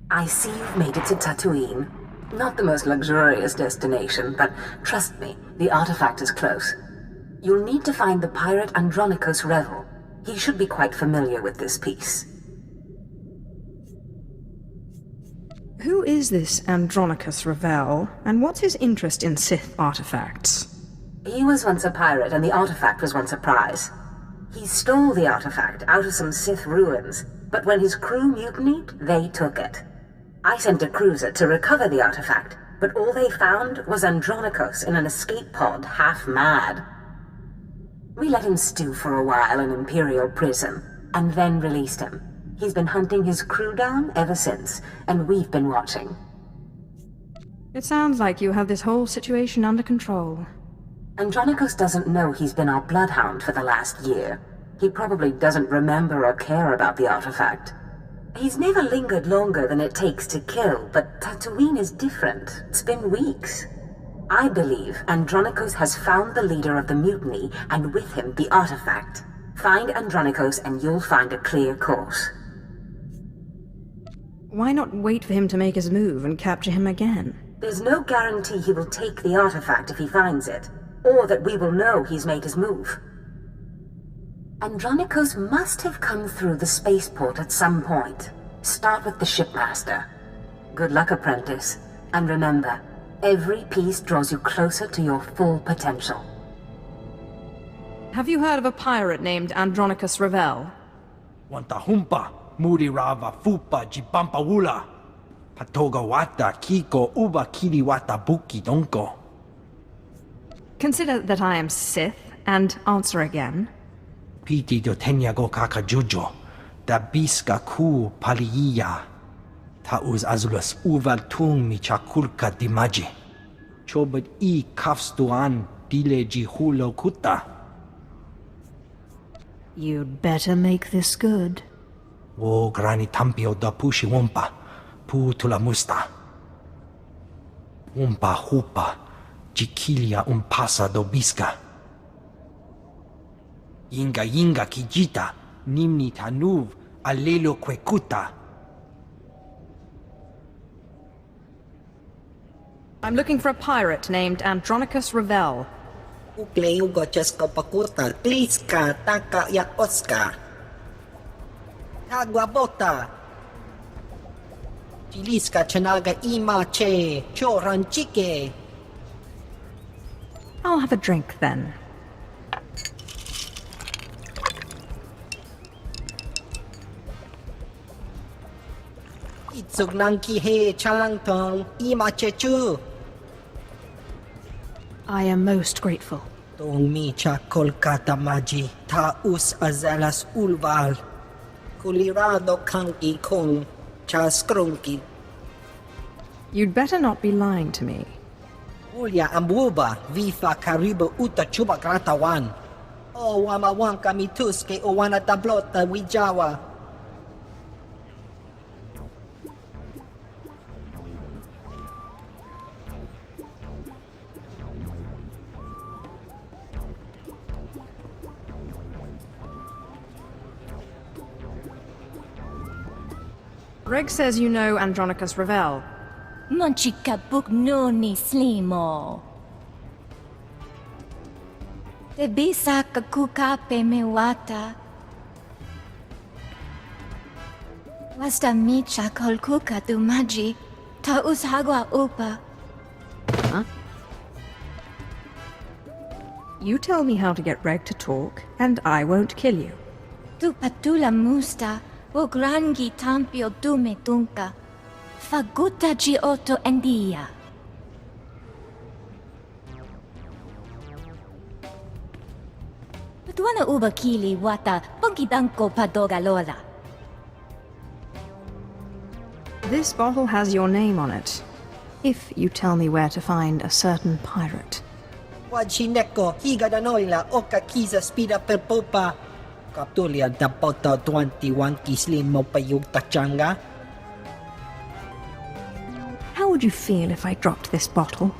I see you've made it to Tatooine. Not the most luxurious destination, but trust me, the artifact is close. You'll need to find the pirate Andronikos Revel. He should be quite familiar with this piece. Who is this Andronikos Revel, and what's his interest in Sith artifacts? He was once a pirate, and the artifact was once a prize. He stole the artifact out of some Sith ruins, but when his crew mutinied, they took it. I sent a cruiser to recover the artifact, but all they found was Andronikos in an escape pod, half mad. We let him stew for a while in Imperial prison, and then released him. He's been hunting his crew down ever since, and we've been watching. It sounds like you have this whole situation under control. Andronikos doesn't know he's been our bloodhound for the last year. He probably doesn't remember or care about the artifact. He's never lingered longer than it takes to kill, but Tatooine is different. It's been weeks. I believe Andronikos has found the leader of the mutiny, and with him the artifact. Find Andronikos and you'll find a clear course. Why not wait for him to make his move and capture him again? There's no guarantee he will take the artifact if he finds it, or that we will know he's made his move. Andronikos must have come through the spaceport at some point. Start with the shipmaster. Good luck, apprentice. And remember, every piece draws you closer to your full potential. Have you heard of a pirate named Andronikos Revel? Wantahumpa, Murirava Fupa Jipampawula, Patoga Wata Kiko Uba Kiriwata Buki Donko. Consider that I am Sith, and answer again. Piti do Tenyago Kakajujo, da Biska Ku Paliya, Tauz Azulas Uval Tung Michakulka Dimaji, Chobad I Kafstuan Dileji Hulo Kuta. You'd better make this good. Wo Grani Tampio da Pushi Wumpa, Pu Tula Musta. Wumpa Hupa, Jikilia Umpasa do Biska. Yinga Kijita, Nimni Tanuv, Alelo Kwekuta. I'm looking for a pirate named Andronikos Revel. Ukleugo Chesko Pakuta, Kliska, Taka Yakoska. Taguabota. Chiliska Chanaga Imache, Choranchike. I'll have a drink then. Itsugnanki he Chalangtong, Imachechu. I am most grateful. Tong Micha Kolkata Maji, Taus Azalas Ulval. Kulirado Kanki Kong, Chaskrunki. You'd better not be lying to me. Ulia Ambuba, Vifa Karibu Uta Chuba Gratawan. O Wamawanka Mituske o Wana Tablota Wijawa. Reg says you know Andronikos Revel. Monchika Bugnoni Slimo. Te bisa kakuka pe mewata. Wasta micha kolkuka dumaji. Ta ushagwa upa. Huh? You tell me how to get Reg to talk, and I won't kill you. Tu patula musta. O grangi tampio dume dunka. Faguta giotto endia. Patuana uba kili wata pongkidanko padoga lola. This bottle has your name on it, if you tell me where to find a certain pirate. Wajineko, Higadanoila, Oka Kiza Spida per Popa. Kaptulia Dapota 21 Kislin Mopayug Tachanga. How would you feel if I dropped this bottle?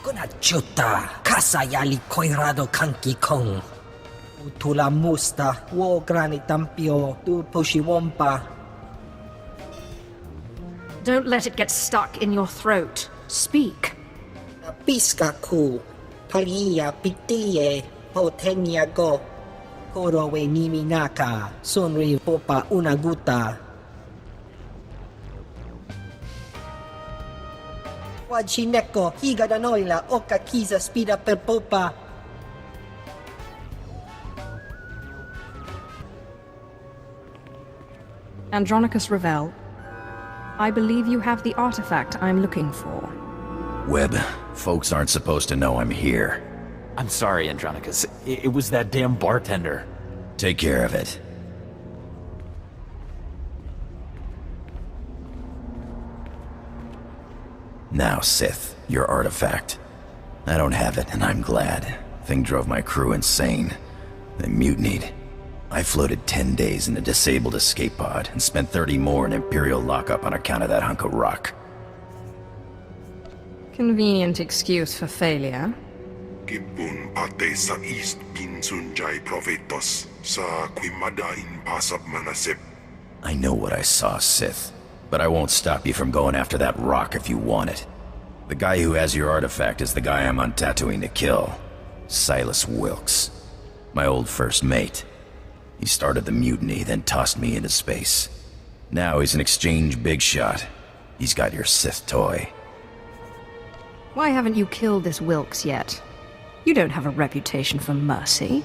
Kunachuta, Kasayali Koirado Kanki Kong. Utula Musta, Wo Granitampio, Tu Pushiwompa. Don't let it get stuck in your throat. Speak. Piskaku, Palia Pitie, Poteniago, Korowe Niminaka, Sonri Popa Unaguta. Wajineko, Higadanoila, Oka Kiza Spida per Popa. Andronikos Revel, I believe you have the artifact I'm looking for. Webb, folks aren't supposed to know I'm here. I'm sorry, Andronikos. It was that damn bartender. Take care of it. Now, Sith, your artifact. I don't have it, and I'm glad. Thing drove my crew insane. They mutinied. I floated 10 days in a disabled escape pod, and spent 30 more in Imperial lockup on account of that hunk of rock. Convenient excuse for failure. Kipun pate sa East Pinsunjay Provetos sa Quimadain Pasab Manasip. I know what I saw, Sith, but I won't stop you from going after that rock if you want it. The guy who has your artifact is the guy I'm on Tatooine to kill. Silas Wilkes. My old first mate. He started the mutiny, then tossed me into space. Now he's an exchange big shot. He's got your Sith toy. Why haven't you killed this Wilkes yet? You don't have a reputation for mercy.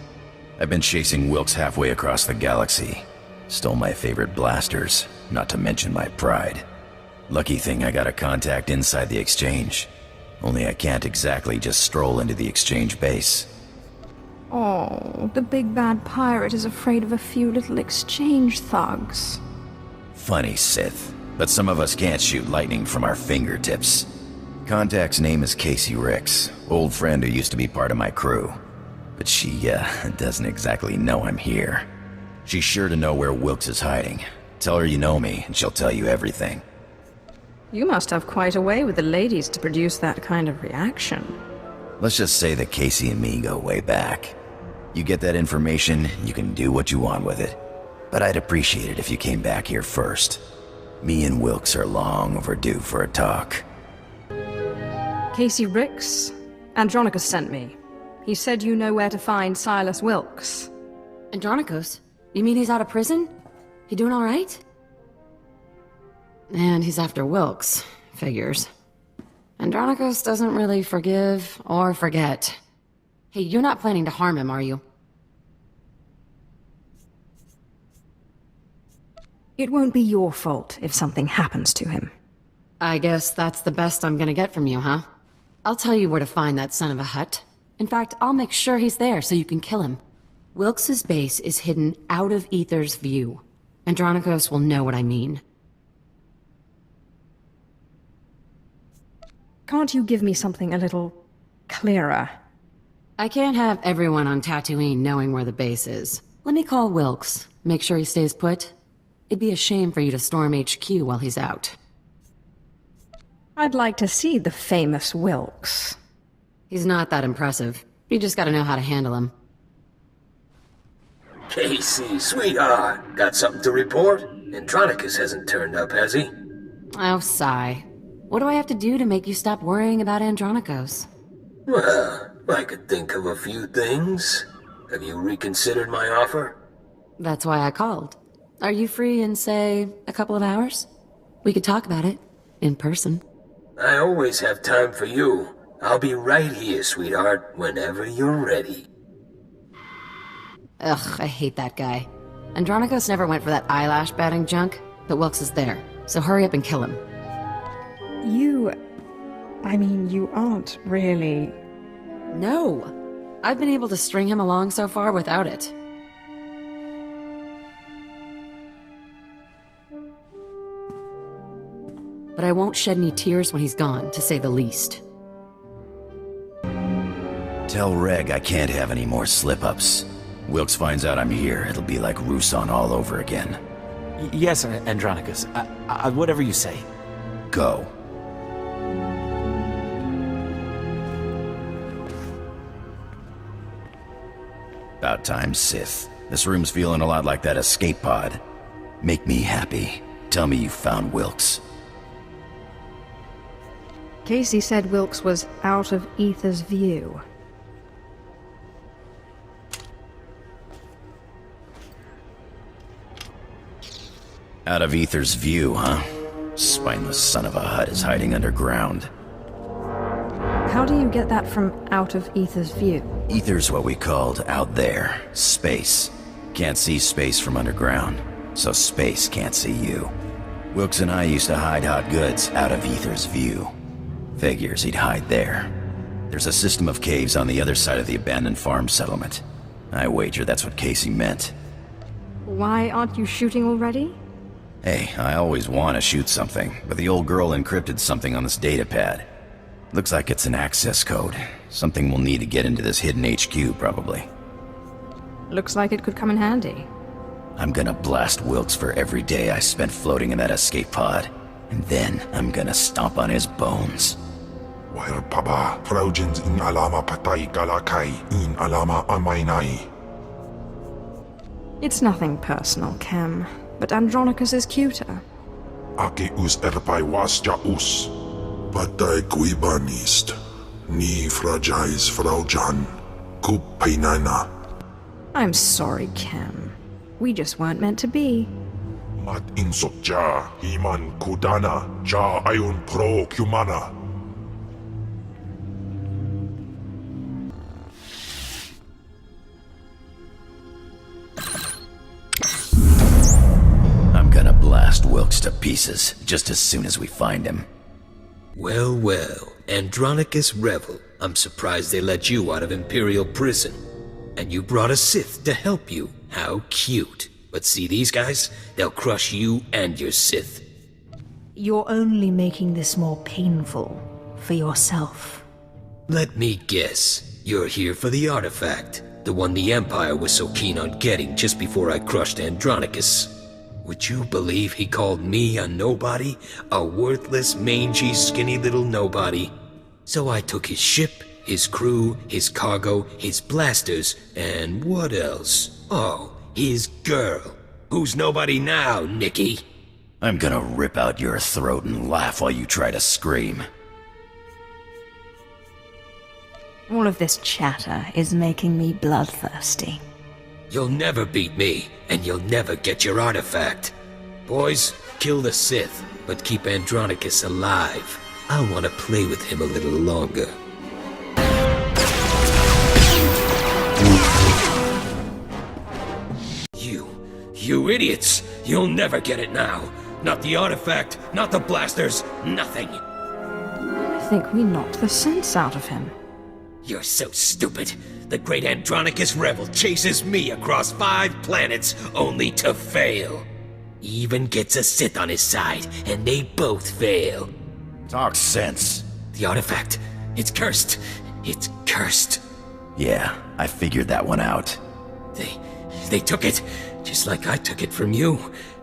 I've been chasing Wilkes halfway across the galaxy. Stole my favorite blasters, not to mention my pride. Lucky thing I got a contact inside the exchange. Only I can't exactly just stroll into the exchange base. Oh, the big bad pirate is afraid of a few little exchange thugs. Funny, Sith, but some of us can't shoot lightning from our fingertips. Contact's name is Casey Ricks, old friend who used to be part of my crew. But she, doesn't exactly know I'm here. She's sure to know where Wilkes is hiding. Tell her you know me, and she'll tell you everything. You must have quite a way with the ladies to produce that kind of reaction. Let's just say that Casey and me go way back. You get that information, you can do what you want with it. But I'd appreciate it if you came back here first. Me and Wilkes are long overdue for a talk. Casey Ricks? Andronikos sent me. He said you know where to find Silas Wilkes. Andronikos? You mean he's out of prison? He doing alright? And he's after Wilkes. Figures. Andronikos doesn't really forgive or forget. Hey, you're not planning to harm him, are you? It won't be your fault if something happens to him. I guess that's the best I'm gonna get from you, huh? I'll tell you where to find that son of a hut. In fact, I'll make sure he's there so you can kill him. Wilkes' base is hidden out of Ether's view. Andronikos will know what I mean. Can't you give me something a little clearer? I can't have everyone on Tatooine knowing where the base is. Let me call Wilkes, make sure he stays put. It'd be a shame for you to storm HQ while he's out. I'd like to see the famous Wilkes. He's not that impressive. You just gotta know how to handle him. Casey, sweetheart, got something to report? Andronikos hasn't turned up, has he? Oh, sigh. What do I have to do to make you stop worrying about Andronikos? Well, I could think of a few things. Have you reconsidered my offer? That's why I called. Are you free in, say, a couple of hours? We could talk about it. In person. I always have time for you. I'll be right here, sweetheart, whenever you're ready. Ugh, I hate that guy. Andronikos never went for that eyelash batting junk, but Wilkes is there, so hurry up and kill him. You aren't really... No! I've been able to string him along so far without it. But I won't shed any tears when he's gone, to say the least. Tell Reg I can't have any more slip-ups. Wilkes finds out I'm here, it'll be like Roussan all over again. Yes, Andronikos. Whatever you say. Go. About time, Sith. This room's feeling a lot like that escape pod. Make me happy. Tell me you found Wilkes. Casey said Wilkes was out of Ether's view. Out of Ether's view, huh? Spineless son of a Hutt is hiding underground. How do you get that from out of Ether's view? Ether's what we called out there. Space. Can't see space from underground, so space can't see you. Wilkes and I used to hide hot goods out of Ether's view. Figures he'd hide there. There's a system of caves on the other side of the abandoned farm settlement. I wager that's what Casey meant. Why aren't you shooting already? Hey, I always want to shoot something, but the old girl encrypted something on this datapad. Looks like it's an access code. Something we'll need to get into this hidden HQ, probably. Looks like it could come in handy. I'm gonna blast Wilkes for every day I spent floating in that escape pod. And then I'm gonna stomp on his bones. Wahir papa, fraujins in alama patay galakai in alama amainai. It's nothing personal, Cam, but Andronikos is cuter. Ake us erpai wasja us. Patay kuibanist. Ni fragais fraujan. Kup painana. I'm sorry, Cam. We just weren't meant to be. Mat insok ja, himan kudana, ja ayun pro kumana. I'm gonna blast Wilkes to pieces just as soon as we find him. Well, well, Andronikos Revel, I'm surprised they let you out of Imperial prison. And you brought a Sith to help you. How cute. But see these guys? They'll crush you and your Sith. You're only making this more painful for yourself. Let me guess. You're here for the artifact. The one the Empire was so keen on getting just before I crushed Andronikos. Would you believe he called me a nobody? A worthless, mangy, skinny little nobody? So I took his ship, his crew, his cargo, his blasters, and what else? Oh, his girl. Who's nobody now, Nikki? I'm gonna rip out your throat and laugh while you try to scream. All of this chatter is making me bloodthirsty. You'll never beat me, and you'll never get your artifact. Boys, kill the Sith, but keep Andronikos alive. I want to play with him a little longer. You idiots! You'll never get it now. Not the artifact, not the blasters, nothing. I think we knocked the sense out of him. You're so stupid. The great Andronikos Revel chases me across 5 planets only to fail. He even gets a Sith on his side, and they both fail. Talk sense. The artifact, it's cursed. It's cursed. Yeah, I figured that one out. They took it, just like I took it from you.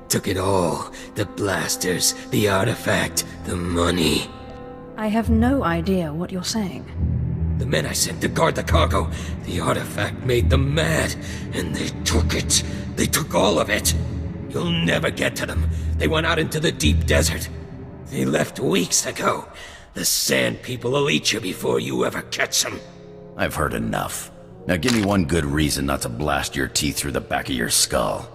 Took it all. The blasters, the artifact, the money. I have no idea what you're saying. The men I sent to guard the cargo, the artifact made them mad, and they took it. They took all of it. You'll never get to them. They went out into the deep desert. They left weeks ago. The Sand People will eat you before you ever catch them. I've heard enough. Now give me one good reason not to blast your teeth through the back of your skull.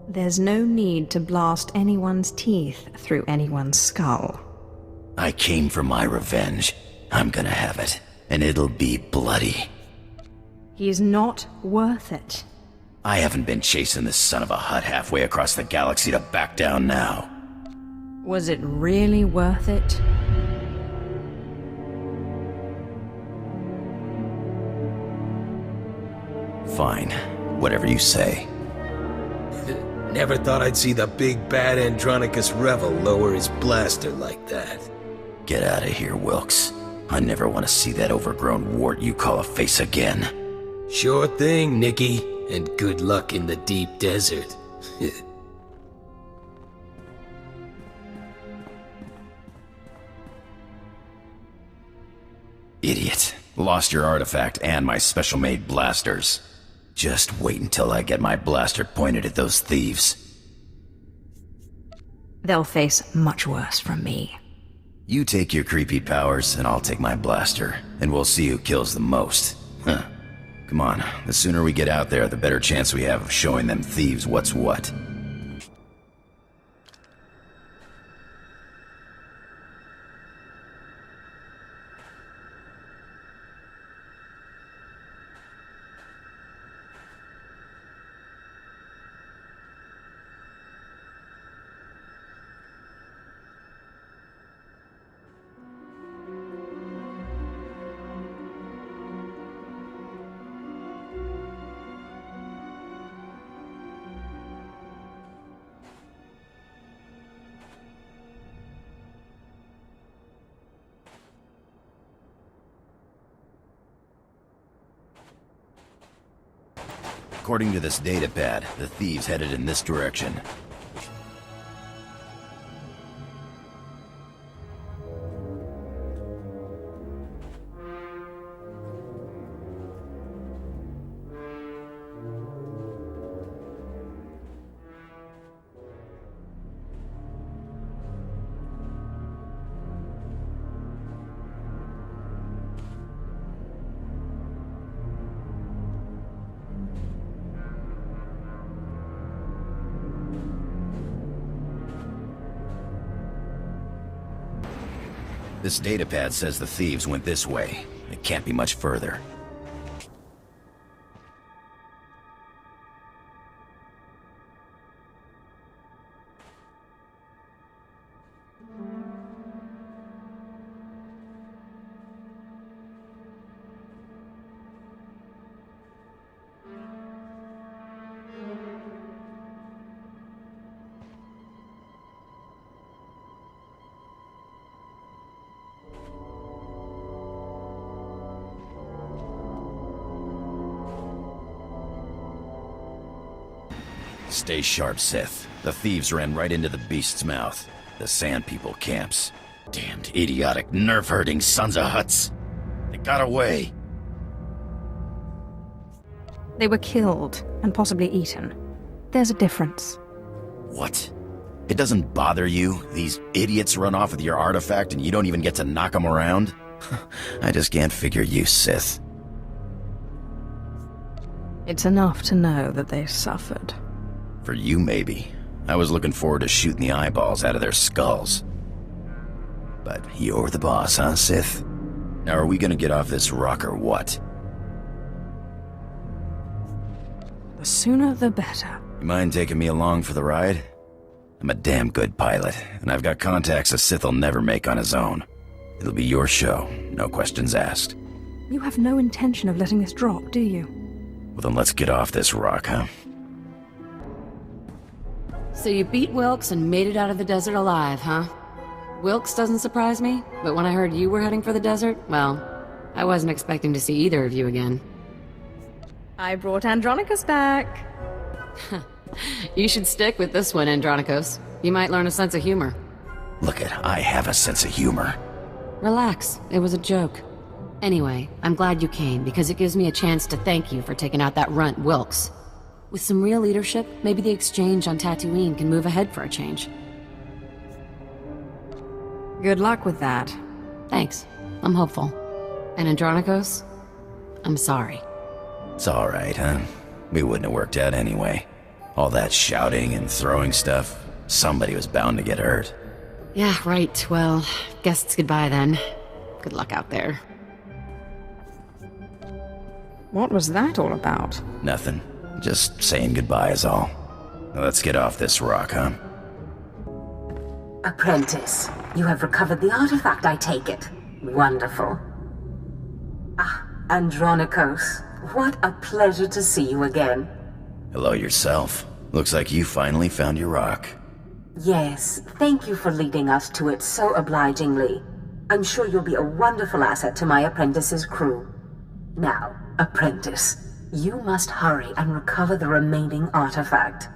There's no need to blast anyone's teeth through anyone's skull. I came for my revenge. I'm gonna have it, and it'll be bloody. He's not worth it. I haven't been chasing this son of a Hutt halfway across the galaxy to back down now. Was it really worth it? Fine. Whatever you say. Never thought I'd see the big bad Andronikos Revel lower his blaster like that. Get out of here, Wilkes. I never want to see that overgrown wart you call a face again. Sure thing, Nikki. And good luck in the deep desert. Idiot. Lost your artifact and my special-made blasters. Just wait until I get my blaster pointed at those thieves. They'll face much worse from me. You take your creepy powers, and I'll take my blaster, and we'll see who kills the most. Huh. Come on, the sooner we get out there, the better chance we have of showing them thieves what's what. According to this datapad, the thieves headed in this direction. This datapad says the thieves went this way. It can't be much further. Stay sharp, Sith. The thieves ran right into the beast's mouth. The Sand People camps. Damned idiotic, nerve-hurting sons of Hutts. They got away. They were killed, and possibly eaten. There's a difference. What? It doesn't bother you? These idiots run off with your artifact and you don't even get to knock them around? I just can't figure you, Sith. It's enough to know that they suffered. For you, maybe. I was looking forward to shooting the eyeballs out of their skulls. But you're the boss, huh, Sith? Now are we gonna get off this rock or what? The sooner the better. You mind taking me along for the ride? I'm a damn good pilot, and I've got contacts a Sith will never make on his own. It'll be your show, no questions asked. You have no intention of letting this drop, do you? Well then let's get off this rock, huh? So you beat Wilkes and made it out of the desert alive, huh? Wilkes doesn't surprise me, but when I heard you were heading for the desert, well, I wasn't expecting to see either of you again. I brought Andronikos back. You should stick with this one, Andronikos. You might learn a sense of humor. Look it, I have a sense of humor. Relax, it was a joke. Anyway, I'm glad you came, because it gives me a chance to thank you for taking out that runt Wilkes. With some real leadership, maybe the exchange on Tatooine can move ahead for a change. Good luck with that. Thanks. I'm hopeful. And Andronikos, I'm sorry. It's alright, huh? We wouldn't have worked out anyway. All that shouting and throwing stuff, somebody was bound to get hurt. Yeah, right. Well, guess it's goodbye then. Good luck out there. What was that all about? Nothing. Just saying goodbye is all. Now let's get off this rock, huh? Apprentice, you have recovered the artifact, I take it. Wonderful. Ah, Andronikos, what a pleasure to see you again. Hello yourself. Looks like you finally found your rock. Yes, thank you for leading us to it so obligingly. I'm sure you'll be a wonderful asset to my apprentice's crew. Now, Apprentice, you must hurry and recover the remaining artifact.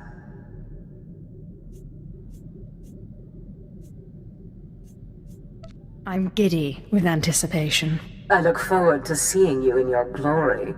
I'm giddy with anticipation. I look forward to seeing you in your glory.